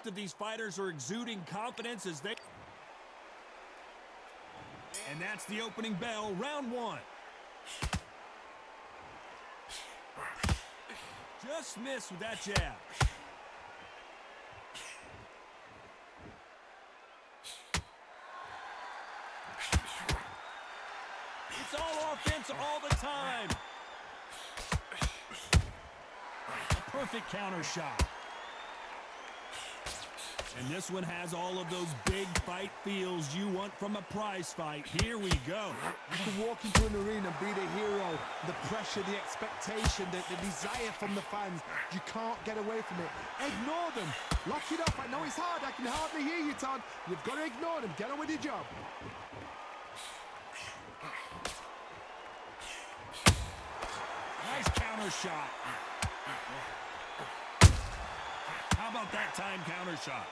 of these fighters are exuding confidence as they... And that's the opening bell, round one. Just missed with that jab. It's all offense all the time. A perfect counter shot. And this one has all of those big fight feels you want from a prize fight. Here we go. You can walk into an arena and be the hero. The pressure, the expectation, the desire from the fans. You can't get away from it. Ignore them. Lock it up. I know it's hard. I can hardly hear you, Todd. You've got to ignore them. Get on with your job. Nice counter shot. How about that time counter shot?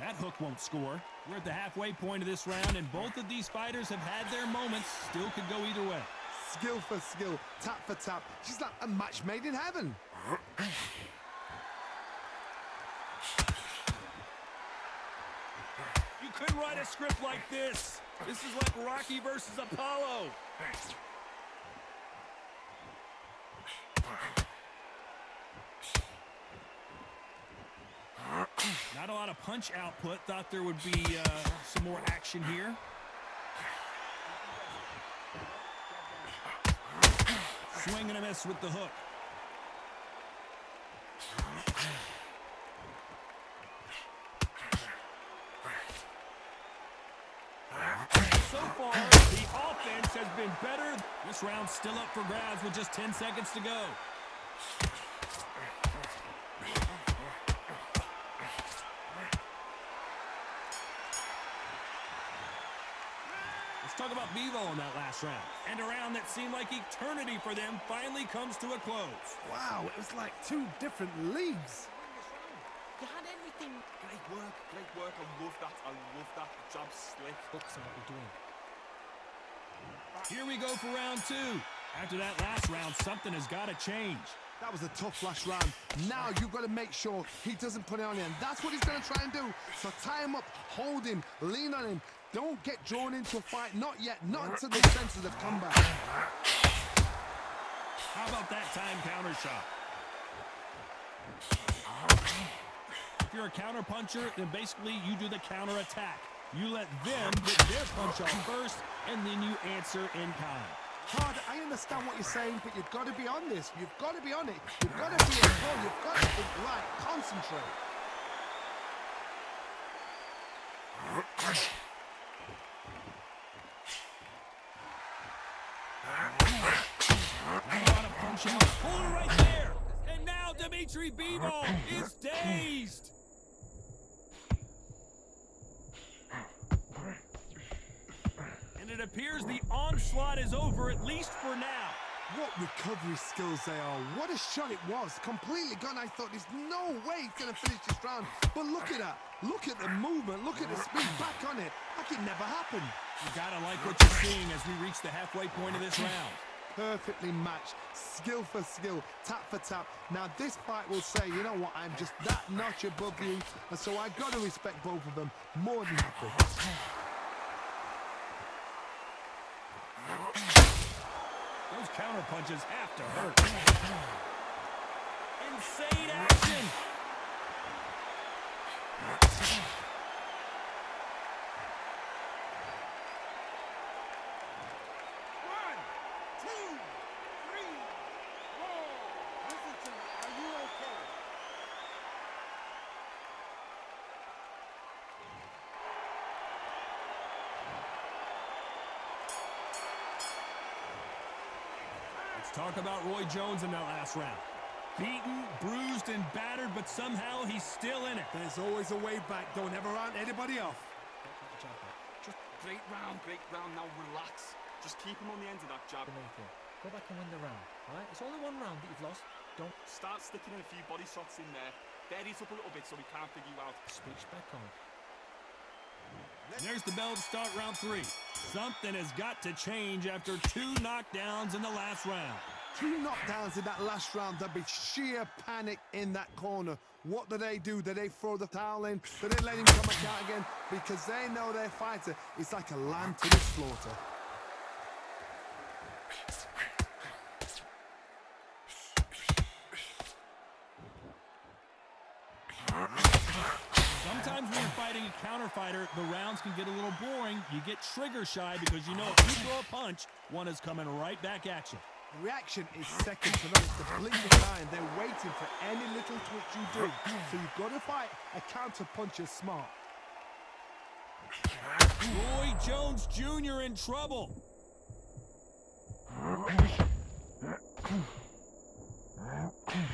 That hook won't score. We're at the halfway point of this round, and both of these fighters have had their moments. Still could go either way. Skill for skill, tap for tap. She's like a match made in heaven. You couldn't write a script like this. This is like Rocky versus Apollo. Not a lot of punch output. Thought there would be some more action here. Swing and a miss with the hook. So far, the offense has been better. This round's still up for grabs with just 10 seconds to go. Let's talk about Bivol in that last round. And a round that seemed like eternity for them finally comes to a close. Wow, it was like two different leagues. You had everything. Great work, great work. I love that. I love that. The job's slick. Focus on what you're doing. Here we go for round two. After that last round, something has got to change. That was a tough last round. Now you've got to make sure he doesn't put it on you, and that's what he's going to try and do. So tie him up, hold him, lean on him. Don't get drawn into a fight. Not yet. Not until the senses have come back. How about that time counter shot? If you're a counter puncher, then basically you do the counter attack. You let them get their punch off first, and then you answer in kind. Hard, I understand what you're saying, but you've got to be on this. You've got to be on it. You've got to be in control. You've got to think right. Concentrate. Punch out. Pull it right there. And now Dmitry Bivol is dazed. And it appears the onslaught is over, at least for now. What recovery skills they are. What a shot it was. Completely gone. I thought there's no way he's going to finish this round. But look at that. Look at the movement. Look at the speed back on it. Like it never happened. You got to like what you're seeing as we reach the halfway point of this round. Perfectly matched. Skill for skill. Tap for tap. Now this fight will say, you know what, I'm just that notch above you. And so I got to respect both of them. More than happy. Those counter punches have to hurt. Insane action. Talk about Roy Jones in that last round. Beaten, bruised, and battered, but somehow he's still in it. There's always a way back. Don't ever round anybody off. Just great round. Now relax. Just keep him on the end of that jab. Go back and win the round, all right? It's only one round that you've lost. Don't start sticking in a few body shots in there. Bury it up a little bit so we can't figure you out. switch back on. There's the bell to start round three. Something has got to change after two knockdowns in the last round. 2 knockdowns in that last round. There'd be sheer panic in that corner. What do? Do they throw the towel in? Do they let him come back out again? Because they know their fighter is like a lamb to the slaughter. Sometimes when you're fighting a counter fighter, the rounds can get a little boring. You get trigger shy because you know if you throw a punch, one is coming right back at you. Reaction is second to none. It's the blink of an eye, and they're waiting for any little twitch you do. So you've got to fight a counter puncher smart. Roy Jones Jr. in trouble.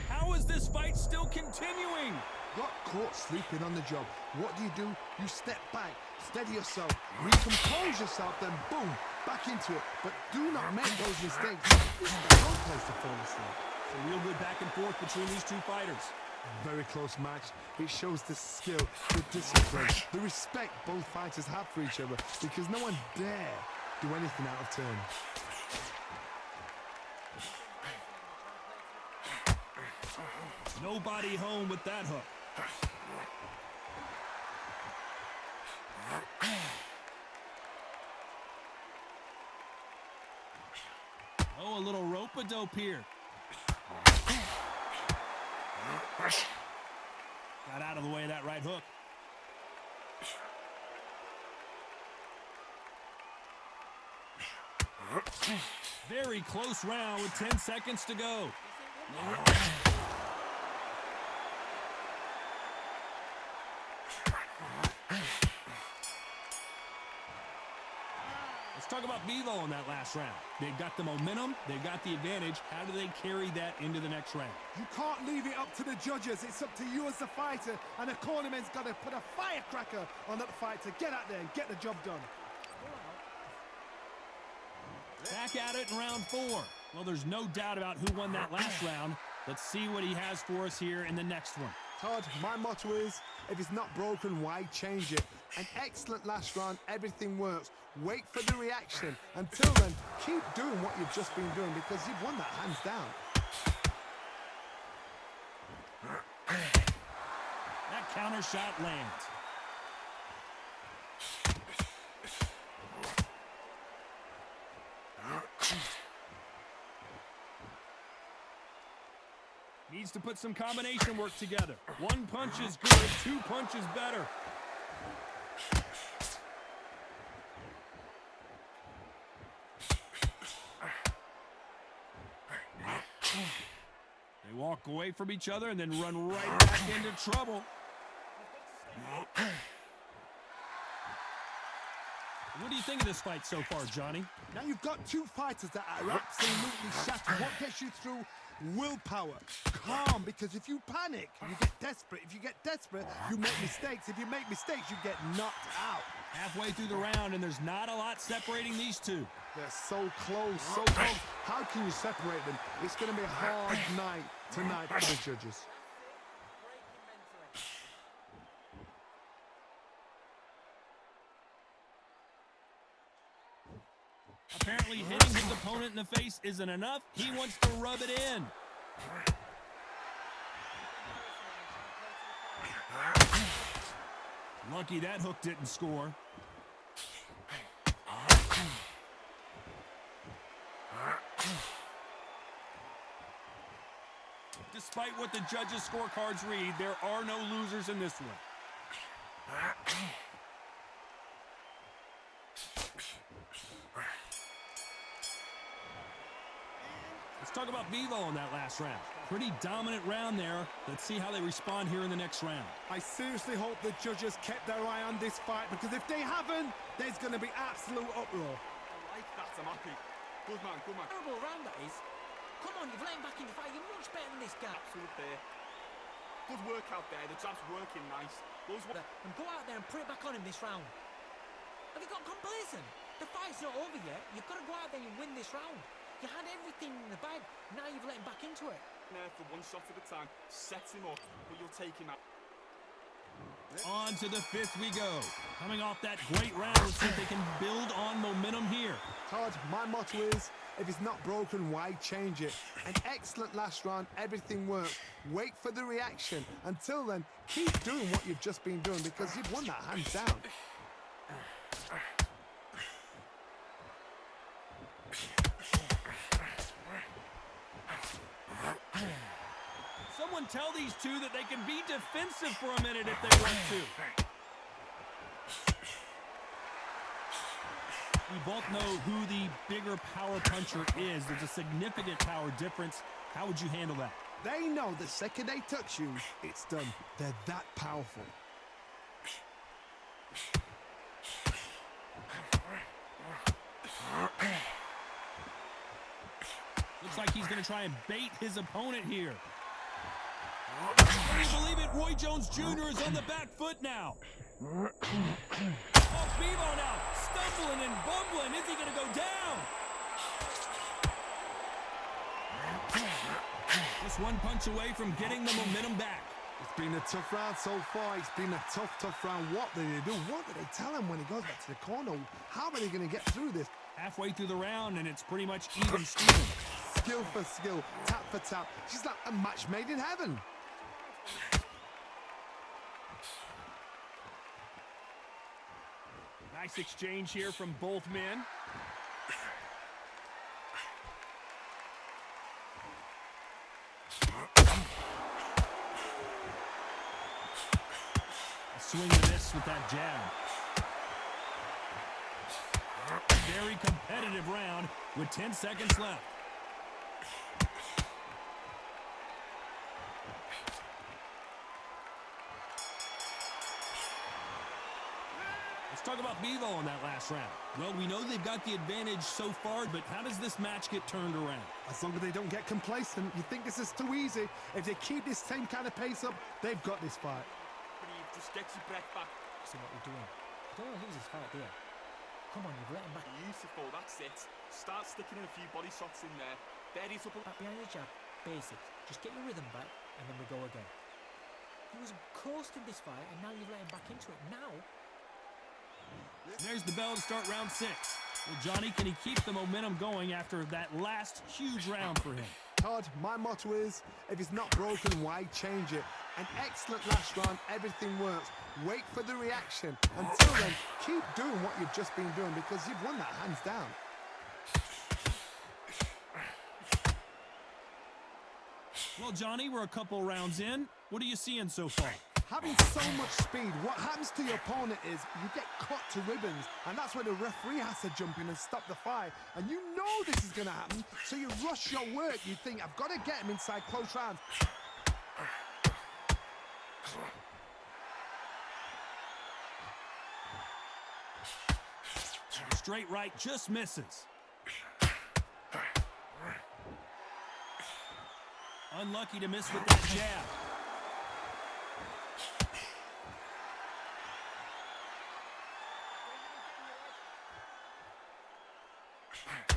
How is this fight still continuing? Got caught sleeping on the job. What do? You step back, steady yourself, recompose yourself, then boom, back into it. But do not make those mistakes. This is the wrong place to fall asleep. A real good back and forth between these two fighters. Very close match. It shows the skill, the discipline, the respect both fighters have for each other, because no one dare do anything out of turn. Nobody home with that hook. Oh, a little rope-a-dope here. Got out of the way of that right hook. Very close round with 10 seconds to go. Let's talk about Bivol in that last round. They've got the momentum, they've got the advantage. How do they carry that into the next round? You can't leave it up to the judges. It's up to you as the fighter, and the cornerman's got to put a firecracker on that fight to get out there and get the job done. Back at it in round 4. Well, there's no doubt about who won that last round. Let's see what he has for us here in the next one. Todd, my motto is, if it's not broken, why change it? An excellent last round, everything works. Wait for the reaction. Until then, keep doing what you've just been doing, because you've won that hands down. That counter shot lands. Needs to put some combination work together. 1 punch is good, 2 punches better. They walk away from each other and then run right back into trouble. What do you think of this fight so far, Johnny? Now you've got 2 fighters that are absolutely shattered. What gets you through? Willpower. Calm, because if you panic, you get desperate. If you get desperate, you make mistakes. If you make mistakes, you get knocked out. Halfway through the round, and there's not a lot separating these two. They're so close, so close. How can you separate them? It's going to be a hard night tonight for the judges. Apparently hitting his opponent in the face isn't enough. He wants to rub it in. Lucky that hook didn't score. Despite what the judges' scorecards read, there are no losers in this one. Let's talk about Bivol in that last round. Pretty dominant round there. Let's see how they respond here in the next round. I seriously hope the judges kept their eye on this fight, because if they haven't, there's going to be absolute uproar. I like that, I'm happy. Good man, good man. Terrible round that is. Come on, you've let him back in the fight. You're much better than this guy. Absolute there. Good work out there, the jab's working nice. Those And go out there and put it back on him this round. Have you got complacent? The fight's not over yet. You've got to go out there and win this round. You had everything in the bag. Now you've let him back into it. there for 1 shot at a time, sets him up, but you'll take him out. On to the 5th we go. Coming off that great round, let's see if they can build on momentum here. Todd, my motto is, If it's not broken, why change it? An excellent last round, everything works. Wait for the reaction. Until then, keep doing what you've just been doing because you've won that hands down. Someone tell these two that they can be defensive for a minute if they want to. We both know who the bigger power puncher is. There's a significant power difference. How would you handle that? They know the second they touch you, it's done. They're that powerful. Looks like he's going to try and bait his opponent here. Can you believe it? Roy Jones Jr. is on the back foot now. Oh, Bivol now, stumbling and bumbling. Is he going to go down? Just one punch away from getting the momentum back. It's been a tough round so far. It's been a tough round. What did they do? What did they tell him when he goes back to the corner? How are they going to get through this? Halfway through the round, and it's pretty much even Steven. Skill for skill, tap for tap. She's like a match made in heaven. Nice exchange here from both men. A swing and miss with that jab. Very competitive round with 10 seconds left. Let's talk about Bivol in that last round. Well, we know they've got the advantage so far, but how does this match get turned around? As long as they don't get complacent, you think this is too easy. If they keep this same kind of pace up, they've got this fight. Breathe, just get your breath back. See what you're doing. You don't want to lose this fight, do you? Come on, you've let him back. Beautiful, that's it. Start sticking in a few body shots in there. There he's up. Back behind the jab. Basics. Just get your rhythm back, and then we go again. He was coasting this fight, and now you've let him back into it. Now... There's the bell to start round 6. Well, Johnny, can he keep the momentum going after that last huge round for him? Todd, my motto is, if it's not broken, why change it? An excellent last round, everything works. Wait for the reaction. Until then, keep doing what you've just been doing because you've won that hands down. Well, Johnny, we're a couple rounds in. What are you seeing so far? Having so much speed, what happens to your opponent is you get cut to ribbons, and that's where the referee has to jump in and stop the fight. And you know this is going to happen, so you rush your work. You think, I've got to get him inside close rounds. Straight right just misses. Unlucky to miss with that jab.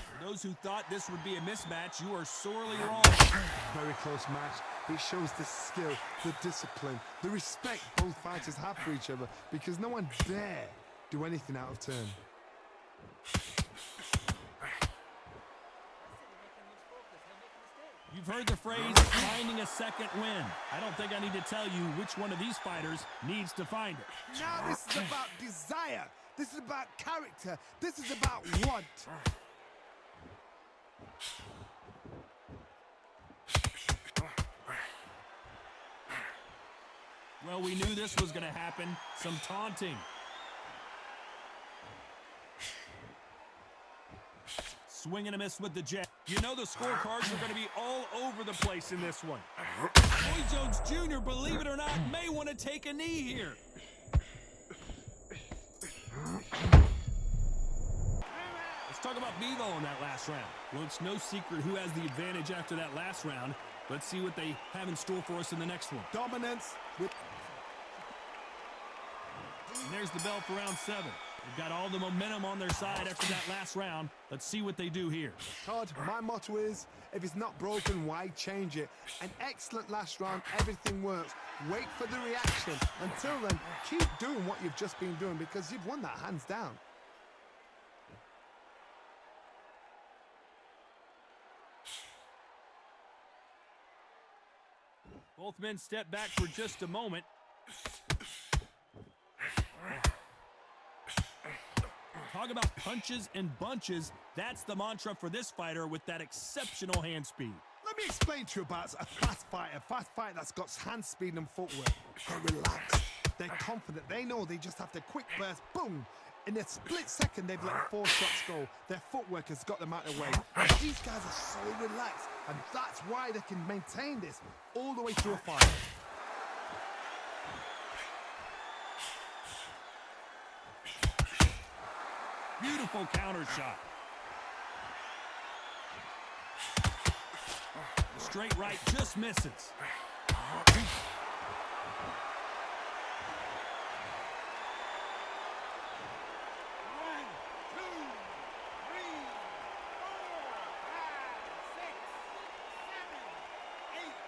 For those who thought this would be a mismatch, you are sorely wrong. Very close match. It shows the skill, the discipline, the respect both fighters have for each other because no one dare do anything out of turn. You've heard the phrase, finding a second win. I don't think I need to tell you which one of these fighters needs to find it. Now this is about desire. This is about character. This is about want. Well, we knew this was going to happen. Some taunting. Swing and a miss with the jab. You know the scorecards are going to be all over the place in this one. Roy Jones Jr., believe it or not, may want to take a knee here. Let's talk about Bivol in that last round. Well, it's no secret who has the advantage after that last round. Let's see what they have in store for us in the next one. Dominance with... And there's the bell for round 7. They've got all the momentum on their side after that last round. Let's see what they do here. Todd, my motto is, if it's not broken, why change it? An excellent last round, everything works. Wait for the reaction. Until then, keep doing what you've just been doing because you've won that hands down. Both men step back for just a moment. Talk about punches and bunches. That's the mantra for this fighter with that exceptional hand speed. Let me explain to you about a fast fighter that's got hand speed and footwork. They're relaxed, they're confident, they know they just have to quick burst, boom. In a split second, they've let 4 shots go. Their footwork has got them out of the way. These guys are so relaxed, and that's why they can maintain this all the way through a fight. Beautiful counter shot. The straight right just misses. 8.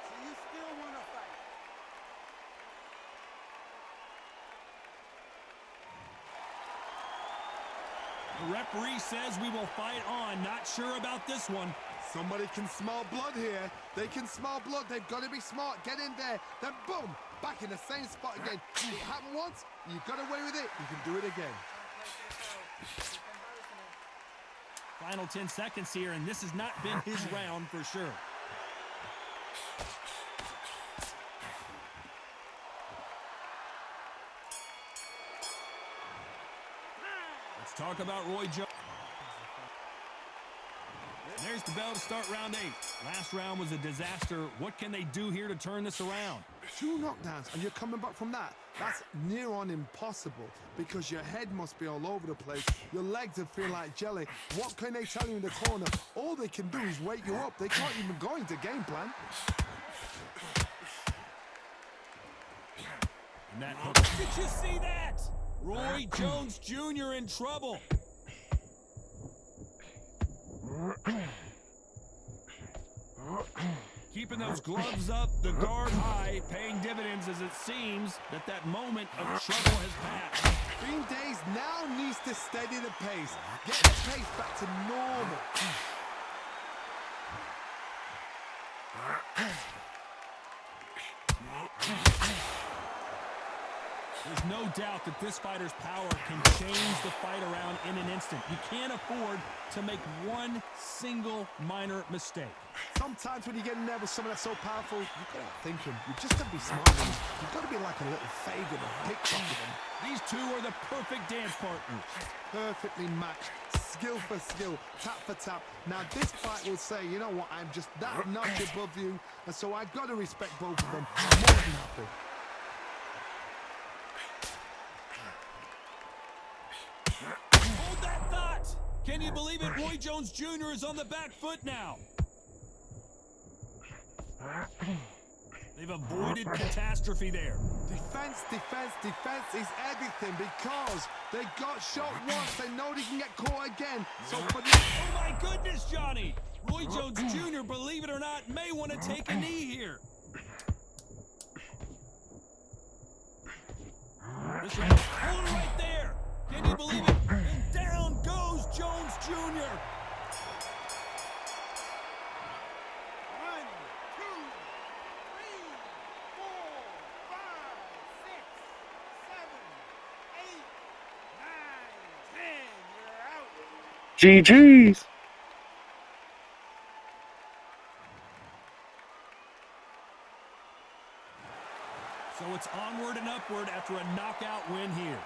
So you still want to fight? The referee says we will fight on. Not sure about this one. Somebody can smell blood here. They can smell blood. They've got to be smart. Get in there. Then boom, back in the same spot again. It happened once. You got away with it. You can do it again. Final 10 seconds here, and this has not been his round for sure. Let's talk about Roy Jones. There's the bell to start round 8. Last round was a disaster. What can they do here to turn this around? 2 knockdowns, and you're coming back from that. That's near on impossible because your head must be all over the place. Your legs will feel like jelly. What can they tell you in the corner? All they can do is wake you up. They can't even go into game plan. And that hook. Did you see that? Roy Jones Jr. in trouble. Keeping those gloves up, the guard high, paying dividends as it seems that moment of trouble has passed. Green Days now needs to steady the pace. Get the pace back to normal. There's no doubt that this fighter's power can change the fight around in an instant. You can't afford to make one single minor mistake. Sometimes when you get in there with someone that's so powerful, you've got to think him. You've just got to be smart with him. You've got to be like a little Fagin or pickpocket him. These two are the perfect dance partners. Perfectly matched, skill for skill, tap for tap. Now this fight will say, you know what, I'm just that notch above you, and so I've got to respect both of them. I'm more than happy. Hold that thought! Can you believe it? Roy Jones Jr. is on the back foot now. They've avoided catastrophe there. Defense, defense, defense is everything because they got shot once. They know they can get caught again. So for this... Oh my goodness, Johnny! Roy Jones Jr., believe it or not, may want to take a knee here. This one, hold it right there. Can you believe it? And down goes Jones Jr. 1, 2, 3, 4, 5, 6, 7, 8, 9, 10. You're out. GG's. So it's onward and upward after a knockout win here.